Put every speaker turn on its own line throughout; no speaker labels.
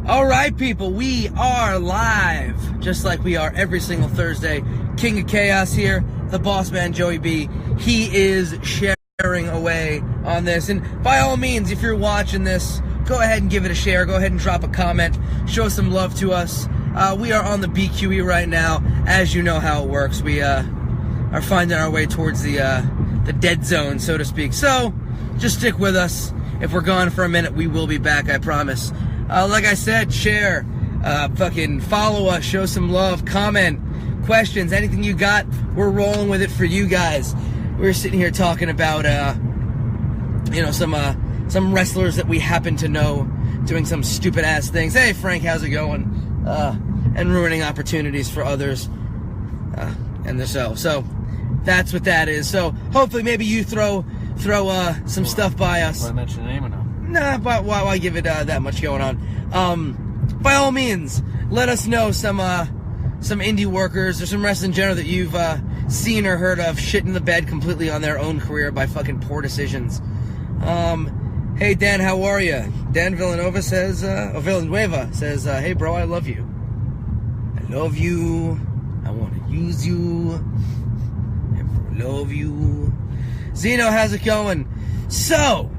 All right, people, we are live, just like we are every single Thursday. King of Chaos here, the boss man, Joey B. He is sharing away on this. And by all means, if you're watching this, go ahead and give it a share. Go ahead and drop a comment. Show some love to us. We are on the BQE right now. As you know how it works, we are finding our way towards the dead zone, so to speak. So, just stick with us. If we're gone for a minute, we will be back, I promise. Like I said, share, fucking follow us, show some love, comment, questions, anything you got, we're rolling with it for you guys. We're sitting here talking about, some wrestlers that we happen to know doing some stupid ass things. Hey Frank, how's it going? And ruining opportunities for others, and the show. So, that's what that is. So, hopefully maybe you throw some stuff by us.
Want to mention the name or no?
Nah, but why give it that much going on? By all means, let us know some indie workers or some wrestling in general that you've seen or heard of shit in the bed completely on their own career by fucking poor decisions. Hey Dan, how are you? Dan Villanueva says, hey bro, I love you. I love you. I want to use you. I love you. Zeno, how's it going? So,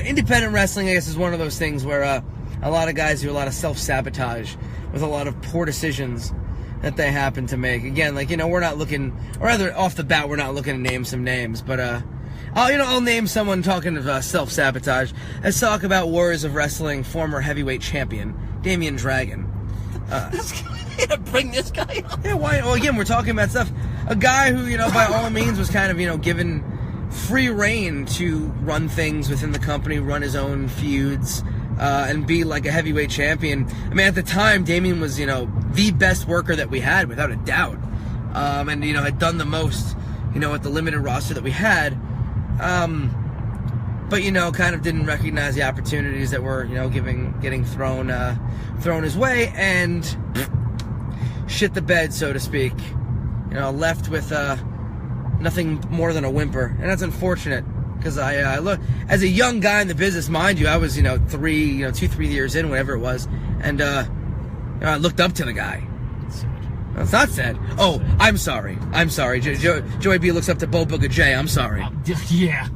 independent wrestling, I guess, is one of those things where a lot of guys do a lot of self-sabotage with a lot of poor decisions that they happen to make. Again, we're not looking, or rather, off the bat, we're not looking to name some names, but, I'll name someone talking of self-sabotage. Let's talk about Warriors of Wrestling former heavyweight champion, Damian Dragon.
Bring this guy up.
Yeah, why? Well, again, we're talking about stuff. A guy who, by all means was kind of, given free reign to run things within the company, run his own feuds, and be like a heavyweight champion. I mean, at the time, Damian was, the best worker that we had, without a doubt. And, had done the most, with the limited roster that we had. But, kind of didn't recognize the opportunities that were, getting thrown his way, and shit the bed, so to speak. Left with, nothing more than a whimper, and that's unfortunate, because I look, as a young guy in the business, mind you, I was, 3 years in, whatever it was, and, I looked up to the guy. It's not sad. Oh, I'm sorry. Joey B looks up to Bo Booger J. I'm sorry.
Yeah.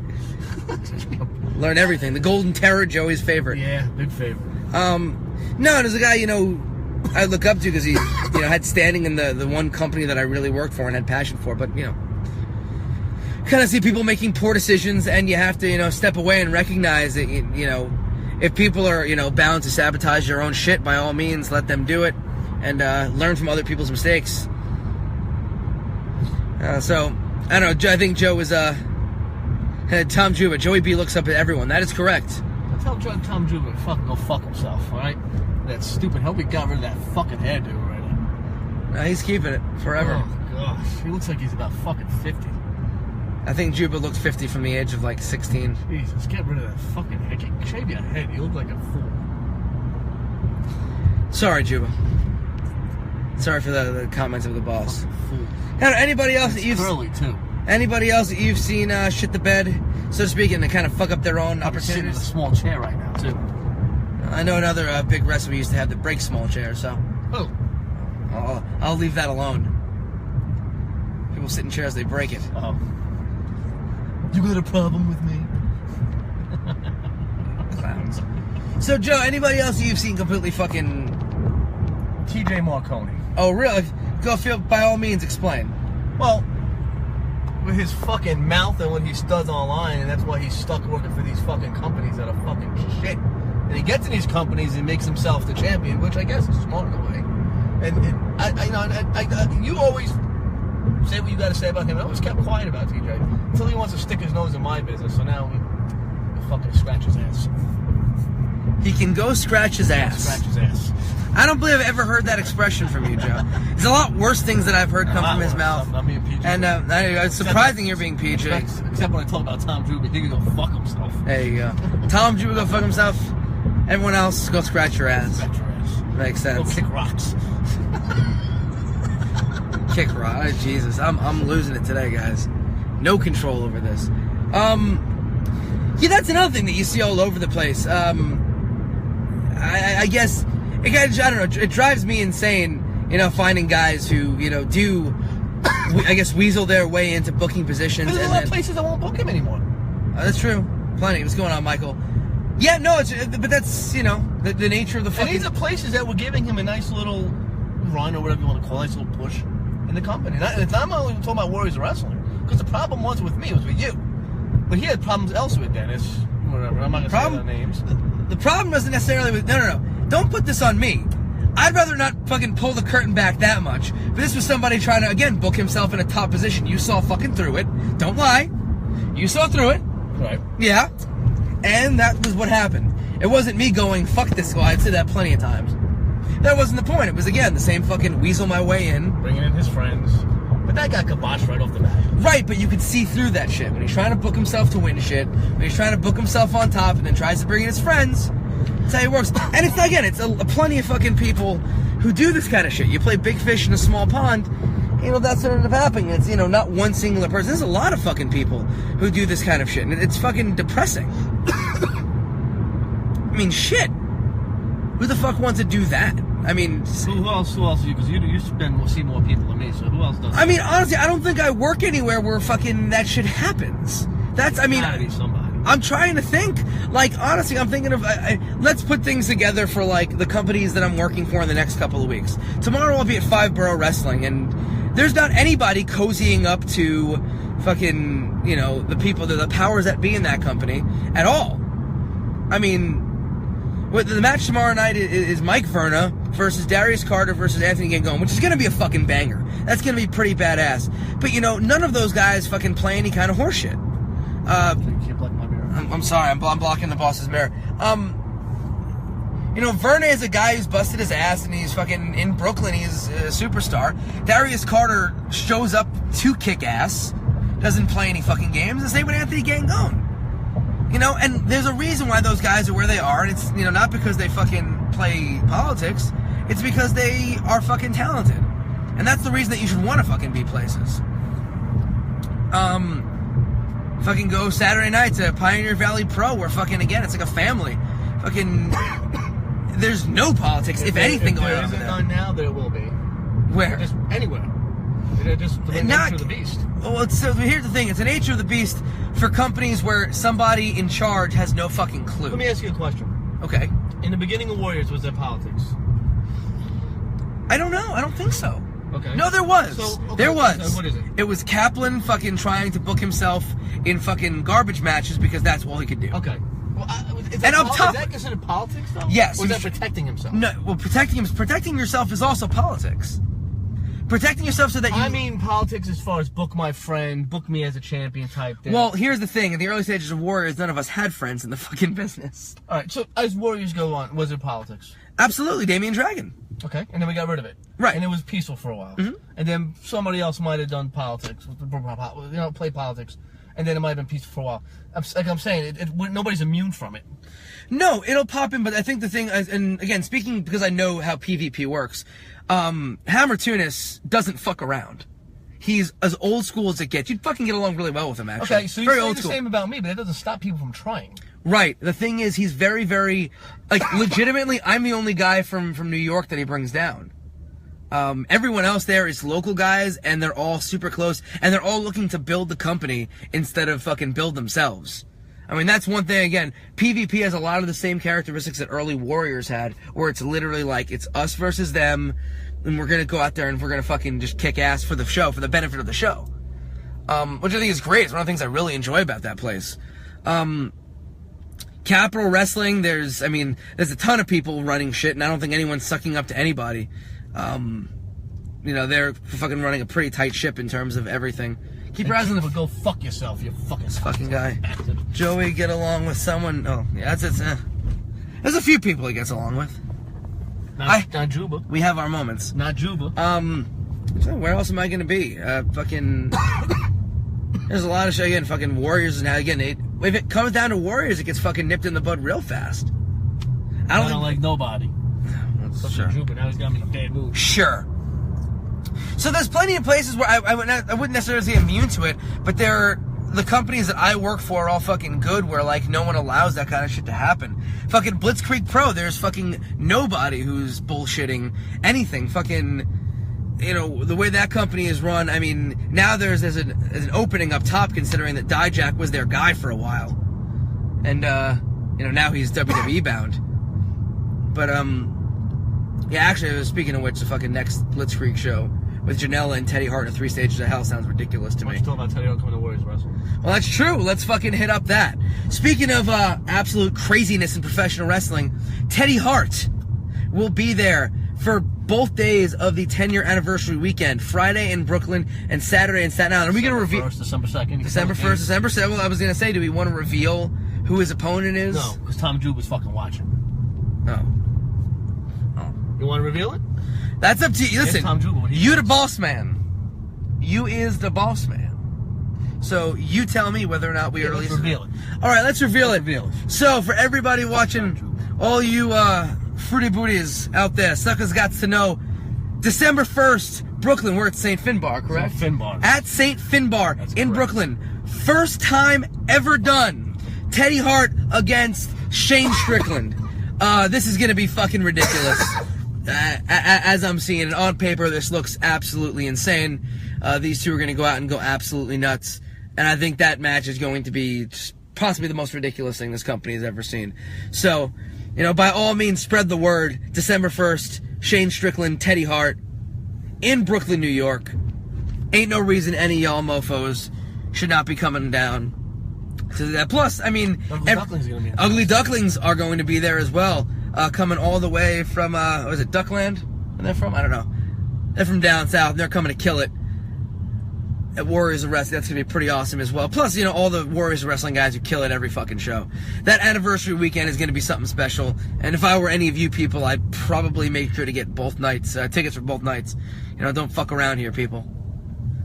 Learn everything. The Golden Terror, Joey's favorite.
Yeah, big favorite.
No, there's a guy, I look up to because he, had standing in the one company that I really worked for and had passion for, but, kind of see people making poor decisions, and you have to, step away and recognize that, if people are, bound to sabotage their own shit, by all means, let them do it, and learn from other people's mistakes. So, I don't know, I think Joe is, Tom Juba, Joey B looks up at everyone. That is correct.
Tell Tom Juba to fucking go fuck himself, alright? That stupid, hope he got rid of that fucking hairdo already.
No, he's keeping it forever.
Oh, gosh. He looks like he's about fucking 50.
I think Juba looks 50 from the age of, 16.
Jesus, get rid of that fucking hair. Shave your head. You look like a fool.
Sorry, Juba. Sorry for the comments of the boss.
Fool.
Now, anybody else that
curly, too.
Anybody else that you've seen shit the bed, so to speak, and to kind of fuck up their own opportunities?
I'm sitting in a small chair right now, too.
I know another big wrestler we used to have that breaks small chairs, so...
Oh.
I'll leave that alone. People sit in chairs, they break it.
Oh. You got a problem with me?
Clowns. So, Joe, anybody else that you've seen completely fucking...
TJ Marconi.
Oh, really? By all means, explain.
Well, with his fucking mouth and what he studs online, and that's why he's stuck working for these fucking companies that are fucking shit. And he gets in these companies and makes himself the champion, which I guess is smart in a way. And you always say what you got to say about him. I always kept quiet about TJ until he wants to stick his nose in my business. So now he fucking scratch his ass.
He can go scratch his ass.
Scratch his ass.
I don't believe I've ever heard that expression from you, Joe. There's a lot worse things that I've heard come from his mouth.
I'm being PG.
And it's surprising you're being PG.
Except when I talk about Tom Juba, he can go fuck himself.
There you go. Tom Juba go fuck himself. Everyone else, go scratch your ass.
Scratch your ass.
Makes sense.
Go kick rocks.
Kick rock. Oh, Jesus, I'm losing it today, guys. No control over this. Yeah, that's another thing that you see all over the place. I I guess it kind of, I don't know. It drives me insane, finding guys who do, I guess, weasel their way into booking positions.
There's a lot of places that won't book him anymore.
That's true. Plenty. What's going on, Michael? Yeah, no, but that's the nature of the fucking.
And these are places that were giving him a nice little run or whatever you want to call it, a nice little push in the company. And I'm not only talking about Warriors Wrestling, because the problem wasn't with me, it was with you. But he had problems elsewhere, Dennis. Whatever. I'm not going to say their names.
The problem wasn't necessarily with. No. Don't put this on me. I'd rather not fucking pull the curtain back that much. But this was somebody trying to, again, book himself in a top position. You saw fucking through it. Don't lie. You saw through it.
Right.
Yeah. And that was what happened. It wasn't me going, fuck this guy. I'd said that plenty of times. That wasn't the point. It was, again, the same fucking weasel my way in.
Bringing in his friends. But that got kiboshed right off the bat.
Right, but you could see through that shit. When he's trying to book himself to win shit, when he's trying to book himself on top and then tries to bring in his friends, that's how it works. And it's, again, it's plenty of fucking people who do this kind of shit. You play big fish in a small pond, that's what ended up happening. It's, not one singular person. There's a lot of fucking people who do this kind of shit, and it's fucking depressing. I mean, shit. Who the fuck wants to do that? I mean...
Who else? Because you see more people than me, so who else does that?
I mean, honestly, I don't think I work anywhere where fucking that shit happens. Gotta be
somebody.
I'm trying to think. Like, honestly, I'm thinking of... let's put things together for, like, the companies that I'm working for in the next couple of weeks. Tomorrow I'll be at Five Borough Wrestling, and there's not anybody cozying up to fucking, the people, the powers that be in that company at all. I mean... The match tomorrow night is Mike Verna versus Darius Carter versus Anthony Gangone, which is going to be a fucking banger. That's going to be pretty badass. But, none of those guys fucking play any kind of horseshit.
Can't block my mirror.
I'm sorry, I'm blocking the boss's mirror. Verna is a guy who's busted his ass and he's fucking in Brooklyn. He's a superstar. Darius Carter shows up to kick ass, doesn't play any fucking games. The same with Anthony Gangone. And there's a reason why those guys are where they are, and it's, not because they fucking play politics, it's because they are fucking talented. And that's the reason that you should want to fucking be places. Fucking go Saturday night to Pioneer Valley Pro, where fucking, again, it's like a family. Fucking, there's no politics, if anything, going on over there.
If there isn't none now, there will be.
Where?
Just anywhere. They're just the nature of the beast.
Well, so here's the thing. It's the nature of the beast for companies where somebody in charge has no fucking clue.
Let me ask you a question.
Okay.
In the beginning of Warriors, was there politics?
I don't know. I don't think so.
Okay.
No, there was. There was.
So what is it?
It was Kaplan fucking trying to book himself in fucking garbage matches because that's all he could do.
Okay. Well, is that considered politics, though?
Yes.
Or is that protecting himself?
No. Well, protecting yourself is also politics. Protecting yourself so that you...
I mean politics as far as book my friend, book me as a champion type thing.
Well, here's the thing. In the early stages of Warriors, none of us had friends in the fucking business.
All right, so as Warriors go on, was it politics?
Absolutely, Damian Dragon.
Okay, and then we got rid of it.
Right.
And it was peaceful for a while. Mm-hmm. And then somebody else might have done politics, play politics, and then it might have been peaceful for a while. Like I'm saying, nobody's immune from it.
No, it'll pop in, but I think the thing, and again, speaking because I know how PvP works, Hammer Tunis doesn't fuck around. He's as old school as it gets. You'd fucking get along really well with him, actually.
Okay, so you're saying the same about me, but that doesn't stop people from trying.
Right. The thing is, he's very, very, legitimately, I'm the only guy from New York that he brings down. Everyone else there is local guys, and they're all super close, and they're all looking to build the company instead of fucking build themselves. I mean, that's one thing, again, PvP has a lot of the same characteristics that early Warriors had, where it's literally like, it's us versus them, and we're gonna go out there and we're gonna fucking just kick ass for the show, for the benefit of the show. Which I think is great. It's one of the things I really enjoy about that place. Capital Wrestling, there's a ton of people running shit, and I don't think anyone's sucking up to anybody. They're fucking running a pretty tight ship in terms of everything. Keep your eyes on the...
Go fuck yourself, you
fucking guy. Joey, get along with someone... Oh, yeah, that's it. There's a few people he gets along with.
Not Juba.
We have our moments.
Not Juba.
So where else am I going to be? Fucking... There's a lot of shit, again, fucking Warriors. Now, again, if it comes down to Warriors, it gets fucking nipped in the bud real fast.
I don't like nobody.
Sure.
Juba, now he's got me in a bad mood.
Sure. So there's plenty of places where I wouldn't necessarily say immune to it, but they're the companies that I work for are all fucking good, where like no one allows that kind of shit to happen. Fucking Blitzkrieg Pro, there's fucking nobody who's bullshitting anything. Fucking, you know, the way that company is run, I mean, now there's an opening up top, considering that Dijak was their guy for a while. And, you know, now he's WWE bound. But, yeah, actually, speaking of which, the fucking next Blitzkrieg show with Janela and Teddy Hart in 3 Stages of Hell sounds ridiculous to me.
What you talking about Teddy Hart coming to Warriors Wrestle?
Well, that's true. Let's fucking hit up that. Speaking of absolute craziness in professional wrestling, Teddy Hart will be there for both days of the 10-year anniversary weekend, Friday in Brooklyn and Saturday in Staten Island. Are we going to reveal...
December 2nd.
December 1st, December 2nd. Well, I was going to say, do we want to reveal who his opponent is?
No, because Tom Jube was fucking watching.
Oh.
You want to reveal it?
That's up to you. Listen,
Tom Jube,
you the boss man. You is the boss man. So you tell me whether or not we are releasing it.
Reveal it.
All right, let's reveal it. So for everybody watching, all you fruity booties out there, suckers got to know, December 1st, Brooklyn. We're at St. Finbar, correct?
St. Finbar.
At St. Finbar in
correct.
Brooklyn. First time ever done. Teddy Hart against Shane Strickland. This is going to be fucking ridiculous. As I'm seeing it on paper, this looks absolutely insane. These two are going to go out and go absolutely nuts. And I think that match is going to be possibly the most ridiculous thing this company has ever seen. So, you know, by all means, spread the word. December 1st, Shane Strickland, Teddy Hart, in Brooklyn, New York. Ain't no reason any of y'all mofos should not be coming down to that. Plus, I mean, Ugly Ducklings are going to be there as well. Coming all the way from, was it Duckland? Where they're from? I don't know. They're from down south, and they're coming to kill it at Warriors of Wrestling. That's going to be pretty awesome as well. Plus, you know, all the Warriors of Wrestling guys who kill it every fucking show. That anniversary weekend is going to be something special. And if I were any of you people, I'd probably make sure to get both nights, tickets for both nights. You know, don't fuck around here, people.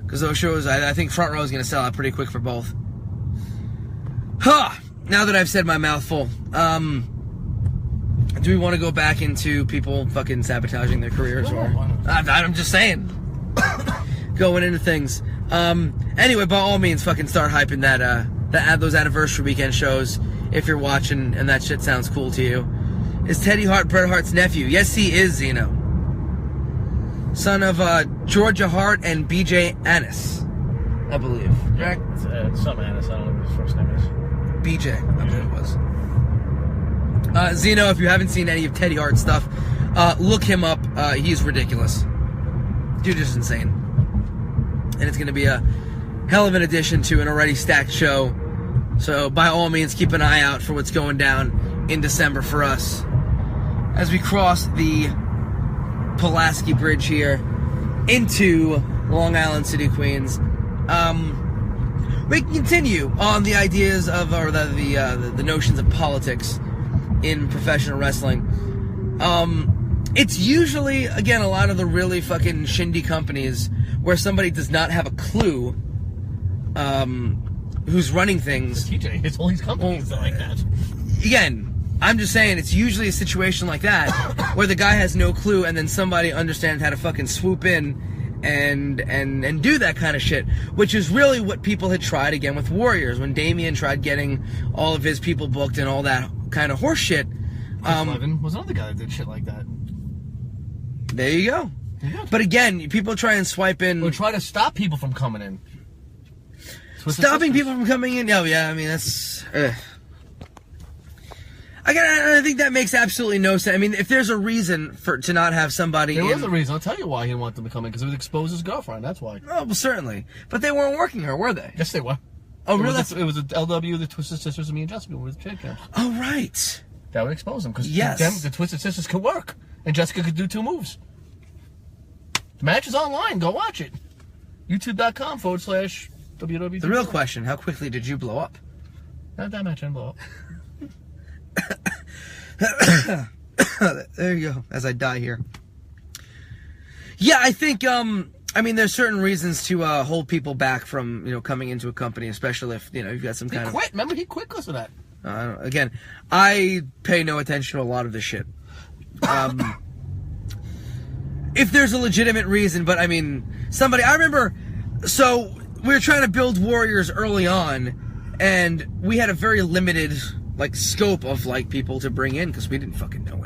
Because those shows, I think Front Row is going to sell out pretty quick for both. Huh! Now that I've said my mouthful, do we want to go back into people fucking sabotaging their careers? Or I'm just saying. Going into things. Anyway, by all means, fucking start hyping those anniversary weekend shows if you're watching and that shit sounds cool to you. Is Teddy Hart Bret Hart's nephew? Yes, he is, Zeno. Son of Georgia Hart and BJ Annis, I believe. Correct?
Some Annis, I don't know what his first name is.
BJ, I believe it was. Zeno, if you haven't seen any of Teddy Hart's stuff, look him up. He's ridiculous. Dude is insane. And it's going to be a hell of an addition to an already stacked show. So, by all means, keep an eye out for what's going down in December for us. As we cross the Pulaski Bridge here into Long Island City, Queens. We can continue on the ideas of, or the notions of politics in professional wrestling. It's usually, again, a lot of the really fucking shindy companies where somebody does not have a clue who's running things.
TJ, it's all these companies like that.
Again, I'm just saying, it's usually a situation like that where the guy has no clue and then somebody understands how to fucking swoop in and do that kind of shit, which is really what people had tried again with Warriors when Damian tried getting all of his people booked and all that kind of horse shit.
Levin was another guy that did shit like that.
There you go. Yeah. But again, people try and swipe in.
Or try to stop people from coming in.
Stopping people from coming in? Oh, yeah, I mean, that's... I think that makes absolutely no sense. I mean, if there's a reason to not have somebody
There was a reason. I'll tell you why he didn't want them to come in. Because it would expose his girlfriend. That's why.
Oh, well, certainly. But they weren't working her, were they?
Yes, they were.
Oh, really?
It was a LW, the Twisted Sisters, and me and Jessica were the chick camps.
Oh, right.
That would expose them. Because the Twisted Sisters could work. And Jessica could do 2 moves. The match is online. Go watch it. YouTube.com/WWE.
The real question, how quickly did you blow up?
Not that match, I didn't blow up.
There you go, as I die here. Yeah, I think, I mean, there's certain reasons to hold people back from, coming into a company, especially if, you've got some kind
of... He quit. Remember, he quit because of that.
Again, I pay no attention to a lot of this shit. If there's a legitimate reason, but I mean, I remember, so we were trying to build warriors early on, and we had a very limited like scope of like people to bring in because we didn't fucking know